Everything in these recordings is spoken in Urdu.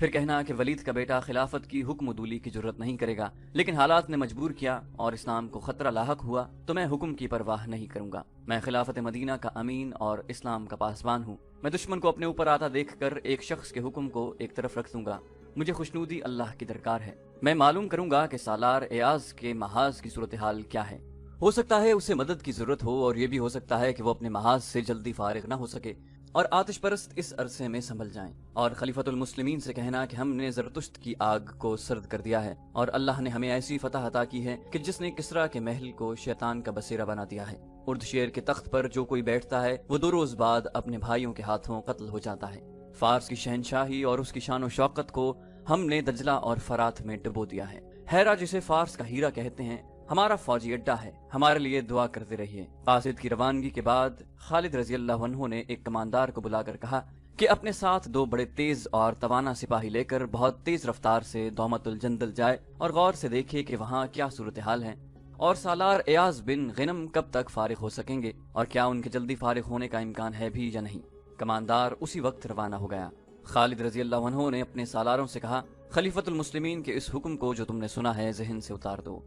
پھر کہنا کہ ولید کا بیٹا خلافت کی حکم ودولی کی جرت نہیں کرے گا، لیکن حالات نے مجبور کیا اور اسلام کو خطرہ لاحق ہوا تو میں حکم کی پرواہ نہیں کروں گا۔ میں خلافت مدینہ کا امین اور اسلام کا پاسبان ہوں۔ میں دشمن کو اپنے اوپر آتا دیکھ کر ایک شخص کے حکم کو ایک طرف رکھ دوں گا۔ مجھے خوشنودی اللہ کی درکار ہے۔ میں معلوم کروں گا کہ سالار ایاز کے محاذ کی صورتحال کیا ہے۔ ہو سکتا ہے اسے مدد کی ضرورت ہو، اور یہ بھی ہو سکتا ہے کہ وہ اپنے محاذ سے جلدی فارغ نہ ہو سکے اور آتش پرست اس عرصے میں سنبھل جائیں، اور خلیفۃ المسلمین سے کہنا کہ ہم نے زرتشت کی آگ کو سرد کر دیا ہے، اور اللہ نے ہمیں ایسی فتح عطا کی ہے کہ جس نے کسریٰ کے محل کو شیطان کا بسیرا بنا دیا ہے۔ اردشیر کے تخت پر جو کوئی بیٹھتا ہے وہ 2 روز بعد اپنے بھائیوں کے ہاتھوں قتل ہو جاتا ہے۔ فارس کی شہنشاہی اور اس کی شان و شوکت کو ہم نے دجلہ اور فرات میں ڈبو دیا ہے۔ ہیرا، جسے فارس کا ہیرا کہتے ہیں، ہمارا فوجی اڈا ہے، ہمارے لیے دعا کرتے رہیے۔ قاصد کی روانگی کے بعد خالد رضی اللہ عنہ نے ایک کماندار کو بلا کر کہا کہ اپنے ساتھ 2 بڑے تیز اور توانا سپاہی لے کر بہت تیز رفتار سے دومت الجندل جائے اور غور سے دیکھے کہ وہاں کیا صورتحال ہے، اور سالار ایاز بن غنم کب تک فارغ ہو سکیں گے، اور کیا ان کے جلدی فارغ ہونے کا امکان ہے بھی یا نہیں۔ کماندار اسی وقت روانہ ہو گیا۔ خالد رضی اللہ عنہ نے اپنے سالاروں سے کہا، خلیفۃ المسلمین کے اس حکم کو جو تم نے سنا ہے ذہن سے اتار دو۔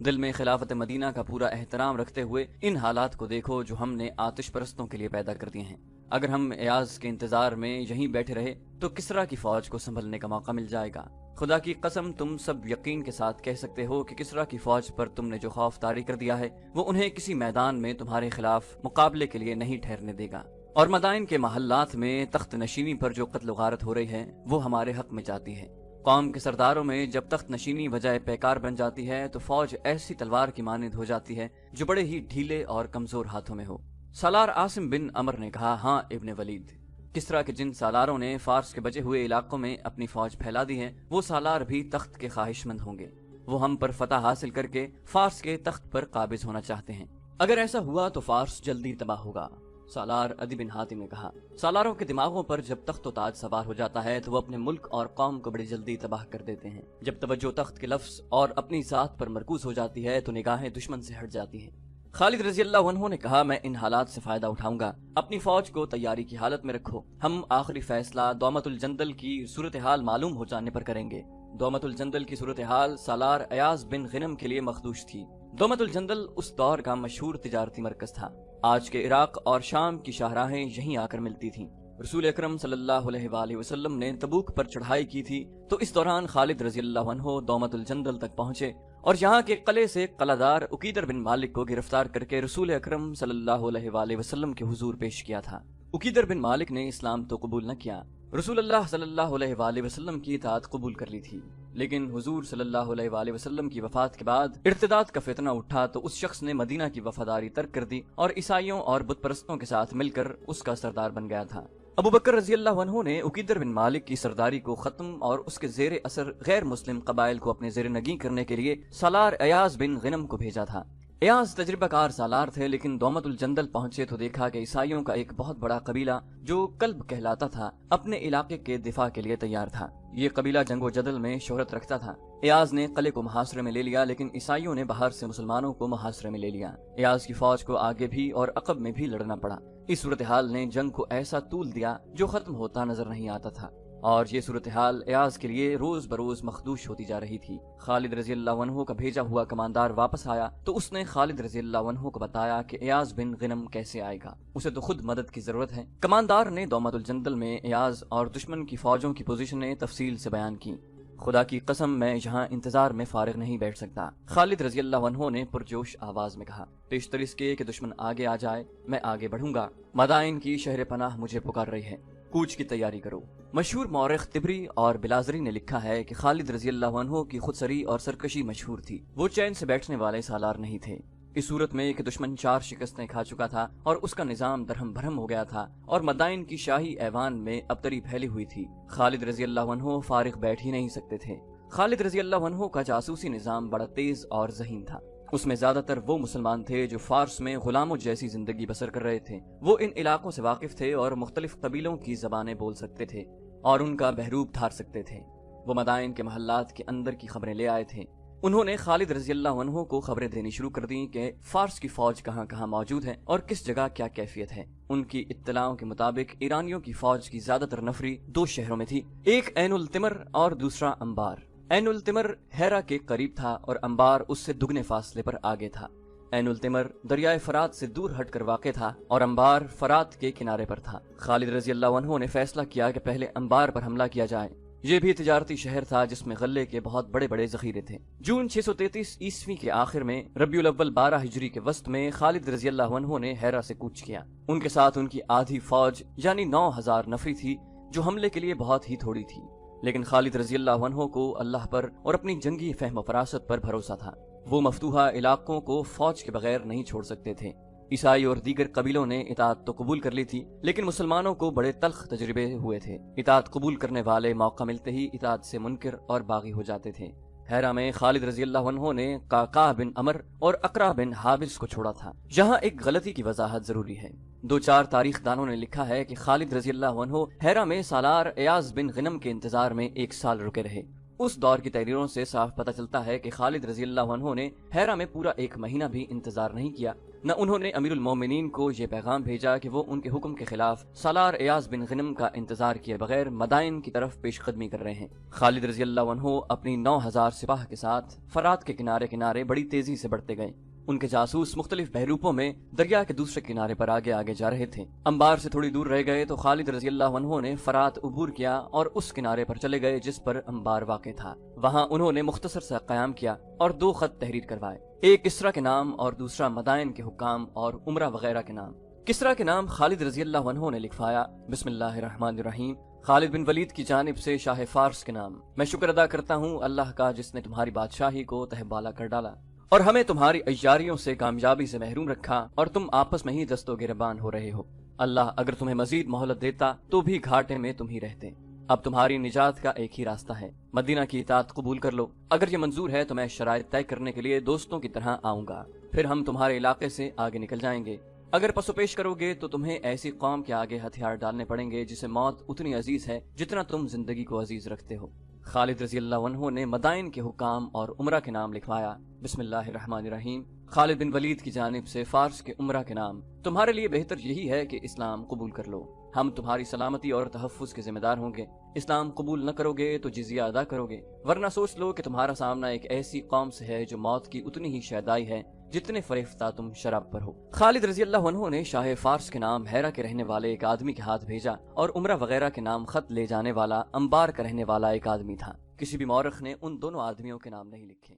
دل میں خلافت مدینہ کا پورا احترام رکھتے ہوئے ان حالات کو دیکھو جو ہم نے آتش پرستوں کے لیے پیدا کر دیے ہیں۔ اگر ہم ایاز کے انتظار میں یہیں بیٹھے رہے تو کسریٰ کی فوج کو سنبھلنے کا موقع مل جائے گا۔ خدا کی قسم تم سب یقین کے ساتھ کہہ سکتے ہو کہ کسریٰ کی فوج پر تم نے جو خوف طاری کر دیا ہے وہ انہیں کسی میدان میں تمہارے خلاف مقابلے کے لیے نہیں ٹھہرنے دے گا، اور مدائن کے محلات میں تخت نشینی پر جو قتل و غارت ہو رہی ہے وہ ہمارے حق میں جاتی ہے۔ قوم کے سرداروں میں جب تخت نشینی بجائے پیکار بن جاتی ہے تو فوج ایسی تلوار کی مانند ہو جاتی ہے جو بڑے ہی ڈھیلے اور کمزور ہاتھوں میں ہو۔ سالار عاصم بن عمر نے کہا، ہاں ابن ولید، کسریٰ کے جن سالاروں نے فارس کے بچے ہوئے علاقوں میں اپنی فوج پھیلا دی ہے وہ سالار بھی تخت کے خواہش مند ہوں گے۔ وہ ہم پر فتح حاصل کر کے فارس کے تخت پر قابض ہونا چاہتے ہیں۔ اگر ایسا ہوا تو فارس جلدی تباہ ہوگا۔ سالار عدی بن حاتم نے کہا، سالاروں کے دماغوں پر جب تخت و تاج سوار ہو جاتا ہے تو وہ اپنے ملک اور قوم کو بڑی جلدی تباہ کر دیتے ہیں۔ جب توجہ تخت کے لفظ اور اپنی ذات پر مرکوز ہو جاتی ہے تو نگاہیں دشمن سے ہٹ جاتی ہیں۔ خالد رضی اللہ عنہ نے کہا، میں ان حالات سے فائدہ اٹھاؤں گا، اپنی فوج کو تیاری کی حالت میں رکھو۔ ہم آخری فیصلہ دومت الجندل کی صورتحال معلوم ہو جانے پر کریں گے۔ دومت الجندل کی صورتحال سالار ایاز بن غنم کے لیے مخدوش تھی۔ دومت الجندل اس دور کا مشہور تجارتی مرکز تھا۔ آج کے عراق اور شام کی شاہراہیں یہیں آ کر ملتی تھیں۔ رسول اکرم صلی اللہ علیہ وآلہ وسلم نے تبوک پر چڑھائی کی تھی تو اس دوران خالد رضی اللہ عنہ دومت الجندل تک پہنچے اور یہاں کے قلعے سے قلعہ دار عقیدر بن مالک کو گرفتار کر کے رسول اکرم صلی اللہ علیہ وآلہ وسلم کے حضور پیش کیا تھا۔ عقیدر بن مالک نے اسلام تو قبول نہ کیا، رسول اللہ صلی اللہ علیہ وآلہ وسلم کی اطاعت قبول کر لی تھی، لیکن حضور صلی اللہ علیہ وآلہ وسلم کی وفات کے بعد ارتداد کا فتنہ اٹھا تو اس شخص نے مدینہ کی وفاداری ترک کر دی اور عیسائیوں اور بت پرستوں کے ساتھ مل کر اس کا سردار بن گیا تھا۔ ابو بکر رضی اللہ عنہ نے عقیدر بن مالک کی سرداری کو ختم اور اس کے زیر اثر غیر مسلم قبائل کو اپنے زیر نگیں کرنے کے لیے سالار ایاز بن غنم کو بھیجا تھا۔ ایاز تجربہ کار سالار تھے، لیکن دومت الجندل پہنچے تو دیکھا کہ عیسائیوں کا ایک بہت بڑا قبیلہ جو کلب کہلاتا تھا اپنے علاقے کے دفاع کے لیے تیار تھا۔ یہ قبیلہ جنگ و جدل میں شہرت رکھتا تھا۔ ایاز نے قلعے کو محاصرے میں لے لیا، لیکن عیسائیوں نے باہر سے مسلمانوں کو محاصرے میں لے لیا۔ ایاز کی فوج کو آگے بھی اور عقب میں بھی لڑنا پڑا۔ اس صورتحال نے جنگ کو ایسا طول دیا جو ختم ہوتا نظر نہیں آتا تھا، اور یہ صورتحال ایاز کے لیے روز بروز مخدوش ہوتی جا رہی تھی۔ خالد رضی اللہ عنہ کا بھیجا ہوا کماندار واپس آیا تو اس نے خالد رضی اللہ عنہ کو بتایا کہ ایاز بن غنم کیسے آئے گا، اسے تو خود مدد کی ضرورت ہے۔ کماندار نے دومت الجندل میں ایاز اور دشمن کی فوجوں کی پوزیشنیں تفصیل سے بیان کی۔ خدا کی قسم میں یہاں انتظار میں فارغ نہیں بیٹھ سکتا، خالد رضی اللہ عنہ نے پرجوش آواز میں کہا۔ پیشتر اس کے کہ دشمن آگے آ جائے میں آگے بڑھوں گا، مدائن کی شہر پناہ مجھے پکار رہی ہے، کوچ کی تیاری کرو۔ مشہور مورخ طبری اور بلازری نے لکھا ہے کہ خالد رضی اللہ عنہ کی خودسری اور سرکشی مشہور تھی، وہ چین سے بیٹھنے والے سالار نہیں تھے۔ اس صورت میں کہ دشمن 4 شکستیں کھا چکا تھا اور اس کا نظام درہم بھرم ہو گیا تھا اور مدائن کی شاہی ایوان میں ابتری پھیلی ہوئی تھی، خالد رضی اللہ عنہ فارغ بیٹھ ہی نہیں سکتے تھے۔ خالد رضی اللہ عنہ کا جاسوسی نظام بڑا تیز اور ذہین تھا۔ اس میں زیادہ تر وہ مسلمان تھے جو فارس میں غلاموں جیسی زندگی بسر کر رہے تھے۔ وہ ان علاقوں سے واقف تھے اور مختلف قبیلوں کی زبانیں بول سکتے تھے اور ان کا بہروب دھار سکتے تھے۔ وہ مدائن کے محلات کے اندر کی خبریں لے آئے تھے۔ انہوں نے خالد رضی اللہ عنہ کو خبریں دینی شروع کر دیں کہ فارس کی فوج کہاں کہاں موجود ہے اور کس جگہ کیا کیفیت ہے۔ ان کی اطلاعوں کے مطابق ایرانیوں کی فوج کی زیادہ تر نفری 2 شہروں میں تھی، ایک عین التمر اور دوسرا انبار۔ عین التمر ہیرا کے قریب تھا اور انبار اس سے دگنے فاصلے پر آگے تھا۔ عین التمر دریائے فرات سے دور ہٹ کر واقع تھا اور انبار فرات کے کنارے پر تھا۔ خالد رضی اللہ عنہ نے فیصلہ کیا کہ پہلے انبار پر حملہ کیا جائے۔ یہ بھی تجارتی شہر تھا جس میں غلے کے بہت بڑے بڑے ذخیرے تھے۔ جون 633 عیسوی کے آخر میں ربیع الاول 12 ہجری کے وسط میں خالد رضی اللہ عنہ نے ہیرا سے کوچ کیا۔ ان کے ساتھ ان کی آدھی فوج یعنی 9000 نفری تھی جو حملے کے لیے بہت ہی تھوڑی تھی، لیکن خالد رضی اللہ عنہ کو اللہ پر اور اپنی جنگی فہم و فراست پر بھروسہ تھا۔ وہ مفتوحہ علاقوں کو فوج کے بغیر نہیں چھوڑ سکتے تھے۔ عیسائی اور دیگر قبیلوں نے اطاعت تو قبول کر لی تھی، لیکن مسلمانوں کو بڑے تلخ تجربے ہوئے تھے۔ اطاعت قبول کرنے والے موقع ملتے ہی اطاعت سے منکر اور باغی ہو جاتے تھے۔ ہیرا میں خالد رضی اللہ عنہ نے قعقاع بن عمر اور اقرع بن حابس کو چھوڑا تھا۔ یہاں ایک غلطی کی وضاحت ضروری ہے۔ 2-4 تاریخ دانوں نے لکھا ہے کہ خالد رضی اللہ عنہ ہیرا میں سالار ایاز بن غنم کے انتظار میں 1 سال رکے رہے۔ اس دور کی تحریروں سے صاف پتہ چلتا ہے کہ خالد رضی اللہ عنہ نے ہیرا میں پورا 1 مہینہ بھی انتظار نہیں کیا، نہ انہوں نے امیر المومنین کو یہ پیغام بھیجا کہ وہ ان کے حکم کے خلاف سالار ایاز بن غنم کا انتظار کیے بغیر مدائن کی طرف پیش قدمی کر رہے ہیں۔ خالد رضی اللہ عنہ اپنی 9000 سپاہ کے ساتھ فرات کے کنارے کنارے بڑی تیزی سے بڑھتے گئے۔ ان کے جاسوس مختلف بحروپوں میں دریا کے دوسرے کنارے پر آگے آگے جا رہے تھے۔ انبار سے تھوڑی دور رہ گئے تو خالد رضی اللہ عنہ نے فرات عبور کیا اور اس کنارے پر چلے گئے جس پر انبار واقع تھا۔ وہاں انہوں نے مختصر سا قیام کیا اور 2 خط تحریر کروائے، ایک کسریٰ کے نام اور دوسرا مدائن کے حکام اور عمرہ وغیرہ کے نام۔ کسریٰ کے نام خالد رضی اللہ عنہ نے لکھوایا، بسم اللہ الرحمن الرحیم، خالد بن ولید کی جانب سے شاہ فارس کے نام۔ میں شکر ادا کرتا ہوں اللہ کا جس نے تمہاری بادشاہی کو تہ بالا کر ڈالا اور ہمیں تمہاری عیاریوں سے کامیابی سے محروم رکھا اور تم آپس میں ہی دست و گریبان ہو رہے ہو۔ اللہ اگر تمہیں مزید مہلت دیتا تو بھی گھاٹے میں تم ہی رہتے۔ اب تمہاری نجات کا ایک ہی راستہ ہے، مدینہ کی اطاعت قبول کر لو۔ اگر یہ منظور ہے تو میں شرائط طے کرنے کے لیے دوستوں کی طرح آؤں گا، پھر ہم تمہارے علاقے سے آگے نکل جائیں گے۔ اگر پسو پیش کرو گے تو تمہیں ایسی قوم کے آگے ہتھیار ڈالنے پڑیں گے جسے موت اتنی عزیز ہے جتنا تم زندگی کو عزیز رکھتے ہو۔ خالد رضی اللہ عنہ نے مدائن کے حکام اور عمرہ کے نام لکھوایا، بسم اللہ الرحمن الرحیم، خالد بن ولید کی جانب سے فارس کے عمرہ کے نام۔ تمہارے لیے بہتر یہی ہے کہ اسلام قبول کر لو، ہم تمہاری سلامتی اور تحفظ کے ذمہ دار ہوں گے۔ اسلام قبول نہ کرو گے تو جزیہ ادا کرو گے، ورنہ سوچ لو کہ تمہارا سامنا ایک ایسی قوم سے ہے جو موت کی اتنی ہی شیدائی ہے جتنے فریفتہ تم شراب پر ہو۔ خالد رضی اللہ عنہ نے شاہ فارس کے نام ہیرا کے رہنے والے ایک آدمی کے ہاتھ بھیجا اور عمرہ وغیرہ کے نام خط لے جانے والا انبار کا رہنے والا ایک آدمی تھا۔ کسی بھی مورخ نے ان دونوں آدمیوں کے نام نہیں لکھے۔